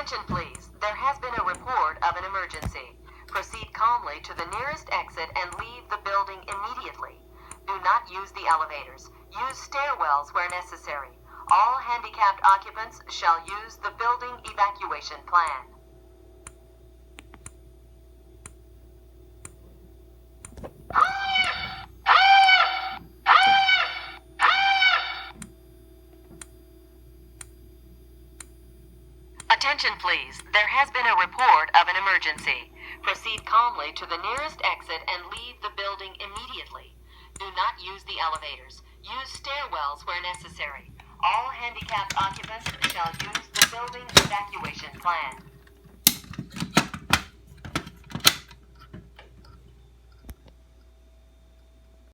Attention please, there has been a report of an emergency. Proceed calmly to the nearest exit and leave the building immediately. Do not use the elevators. Use stairwells where necessary. All handicapped occupants shall use the building evacuation plan. Attention please, there has been a report of an emergency. Proceed calmly to the nearest exit and leave the building immediately. Do not use the elevators. Use stairwells where necessary. All handicapped occupants shall use the building evacuation plan.